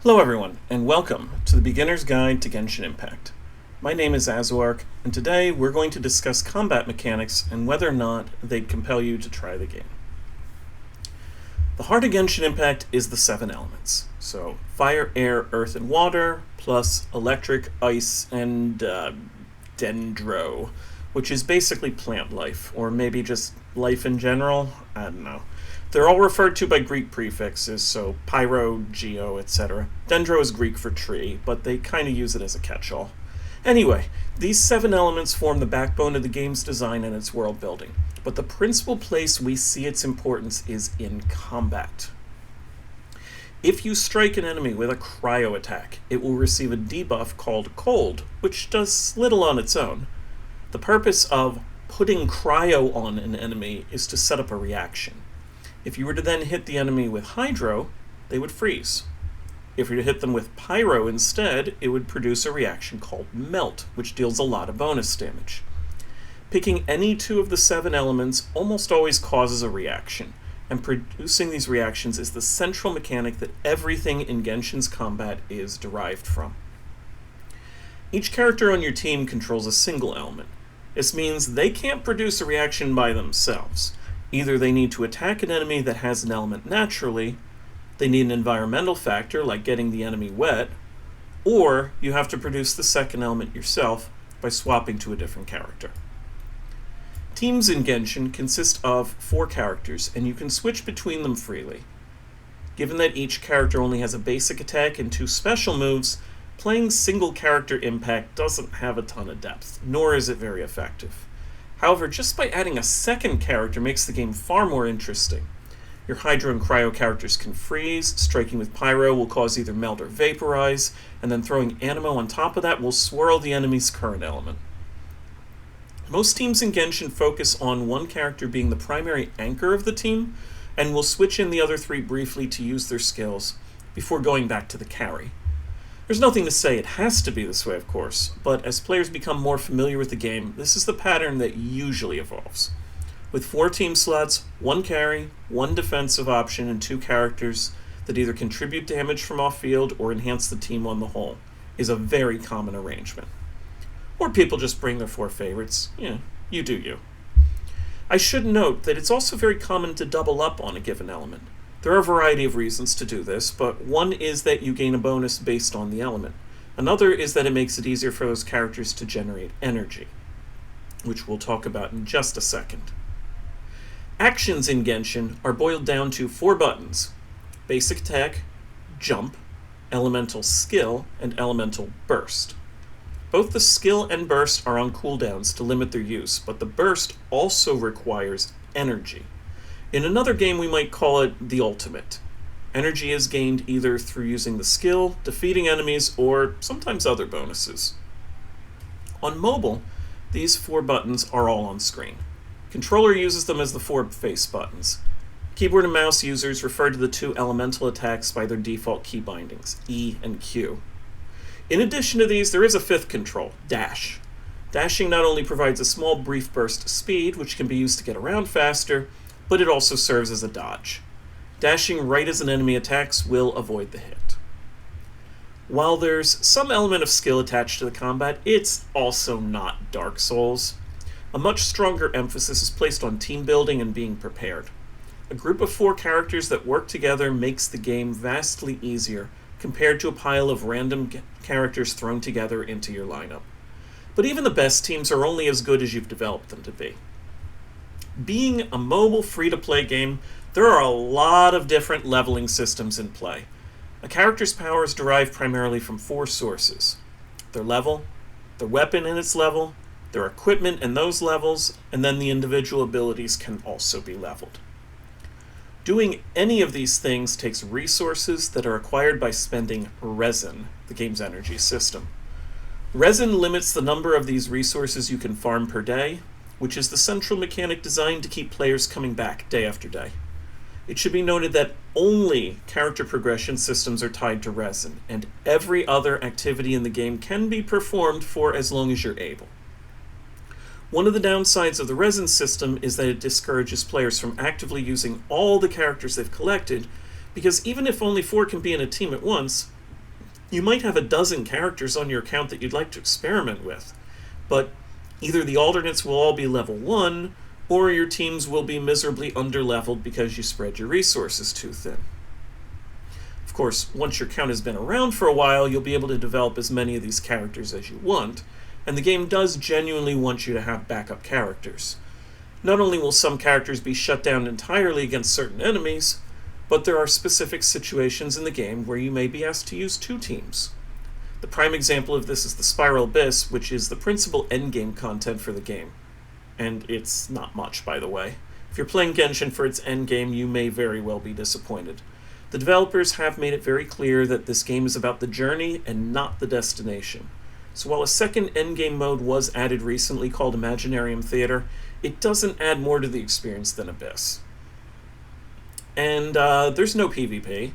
Hello everyone, and welcome to the Beginner's Guide to Genshin Impact. My name is Azuark, and today we're going to discuss combat mechanics and whether or not they'd compel you to try the game. The heart of Genshin Impact is the 7 elements. So, fire, air, earth, and water, plus electric, ice, and dendro, which is basically plant life, or maybe just life in general. I don't know. They're all referred to by Greek prefixes, so pyro, geo, etc. Dendro is Greek for tree, but they kind of use it as a catch-all. Anyway, these 7 elements form the backbone of the game's design and its world building, but the principal place we see its importance is in combat. If you strike an enemy with a cryo attack, it will receive a debuff called Cold, which does little on its own. The purpose of putting cryo on an enemy is to set up a reaction. If you were to then hit the enemy with Hydro, they would freeze. If you were to hit them with Pyro instead, it would produce a reaction called Melt, which deals a lot of bonus damage. Picking any 2 of the 7 elements almost always causes a reaction, and producing these reactions is the central mechanic that everything in Genshin's combat is derived from. Each character on your team controls a single element. This means they can't produce a reaction by themselves. Either they need to attack an enemy that has an element naturally, they need an environmental factor like getting the enemy wet, or you have to produce the second element yourself by swapping to a different character. Teams in Genshin consist of 4 characters, and you can switch between them freely. Given that each character only has a basic attack and 2 special moves, playing single character Impact doesn't have a ton of depth, nor is it very effective. However, just by adding a second character makes the game far more interesting. Your Hydro and Cryo characters can freeze, striking with Pyro will cause either melt or vaporize, and then throwing Anemo on top of that will swirl the enemy's current element. Most teams in Genshin focus on one character being the primary anchor of the team, and will switch in the other 3 briefly to use their skills, before going back to the carry. There's nothing to say it has to be this way, of course, but as players become more familiar with the game, this is the pattern that usually evolves. With 4 team slots, 1 carry, 1 defensive option, and 2 characters that either contribute damage from off-field or enhance the team on the whole, is a very common arrangement. Or people just bring their 4 favorites. You do you. I should note that it's also very common to double up on a given element. There are a variety of reasons to do this, but one is that you gain a bonus based on the element. Another is that it makes it easier for those characters to generate energy, which we'll talk about in just a second. Actions in Genshin are boiled down to 4 buttons: Basic Attack, Jump, Elemental Skill, and Elemental Burst. Both the skill and burst are on cooldowns to limit their use, but the burst also requires energy. In another game we might call it the ultimate. Energy is gained either through using the skill, defeating enemies, or sometimes other bonuses. On mobile, these 4 buttons are all on screen. Controller uses them as the 4 face buttons. Keyboard and mouse users refer to the 2 elemental attacks by their default key bindings, E and Q. In addition to these, there is a 5th control, Dash. Dashing not only provides a small brief burst of speed, which can be used to get around faster, but it also serves as a dodge. Dashing right as an enemy attacks will avoid the hit. While there's some element of skill attached to the combat, it's also not Dark Souls. A much stronger emphasis is placed on team building and being prepared. A group of 4 characters that work together makes the game vastly easier compared to a pile of random characters thrown together into your lineup. But even the best teams are only as good as you've developed them to be. Being a mobile free-to-play game, there are a lot of different leveling systems in play. A character's powers derive primarily from 4 sources: their level, their weapon and its level, their equipment and those levels, and then the individual abilities can also be leveled. Doing any of these things takes resources that are acquired by spending resin, the game's energy system. Resin limits the number of these resources you can farm per day, which is the central mechanic designed to keep players coming back day after day. It should be noted that only character progression systems are tied to resin, and every other activity in the game can be performed for as long as you're able. One of the downsides of the resin system is that it discourages players from actively using all the characters they've collected, because even if only 4 can be in a team at once, You might have a dozen characters on your account that you'd like to experiment with, but either the alternates will all be level 1, or your teams will be miserably underleveled because you spread your resources too thin. Of course, once your account has been around for a while, you'll be able to develop as many of these characters as you want, and the game does genuinely want you to have backup characters. Not only will some characters be shut down entirely against certain enemies, but there are specific situations in the game where you may be asked to use 2 teams. The prime example of this is the Spiral Abyss, which is the principal endgame content for the game. And it's not much, by the way. If you're playing Genshin for its endgame, you may very well be disappointed. The developers have made it very clear that this game is about the journey and not the destination. So while a second endgame mode was added recently called Imaginarium Theater, it doesn't add more to the experience than Abyss. And there's no PvP.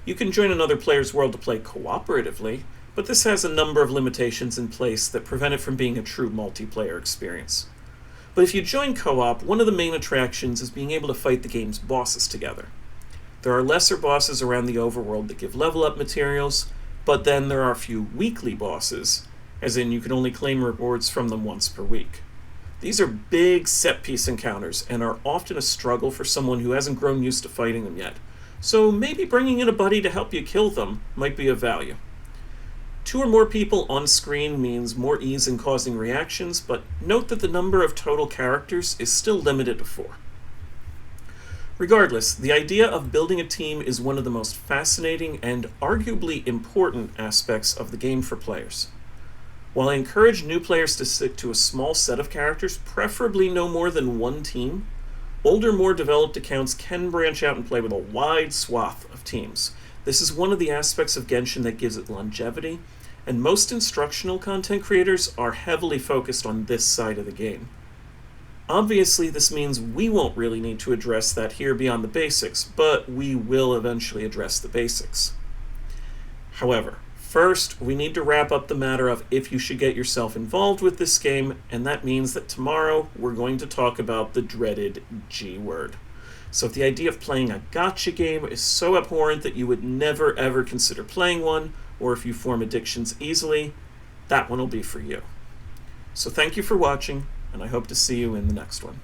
You can join another player's world to play cooperatively, but this has a number of limitations in place that prevent it from being a true multiplayer experience. But if you join co-op, one of the main attractions is being able to fight the game's bosses together. There are lesser bosses around the overworld that give level up materials, but then there are a few weekly bosses, as in you can only claim rewards from them once per week. These are big set-piece encounters and are often a struggle for someone who hasn't grown used to fighting them yet, so maybe bringing in a buddy to help you kill them might be of value. 2 or more people on screen means more ease in causing reactions, but note that the number of total characters is still limited to 4. Regardless, the idea of building a team is one of the most fascinating and arguably important aspects of the game for players. While I encourage new players to stick to a small set of characters, preferably no more than 1 team, older, more developed accounts can branch out and play with a wide swath of teams. This is one of the aspects of Genshin that gives it longevity, and most instructional content creators are heavily focused on this side of the game. Obviously, this means we won't really need to address that here beyond the basics, but we will eventually address the basics. However, first, we need to wrap up the matter of if you should get yourself involved with this game, and that means that tomorrow we're going to talk about the dreaded G word. So if the idea of playing a gacha game is so abhorrent that you would never ever consider playing one, or if you form addictions easily, that one will be for you. So thank you for watching, and I hope to see you in the next one.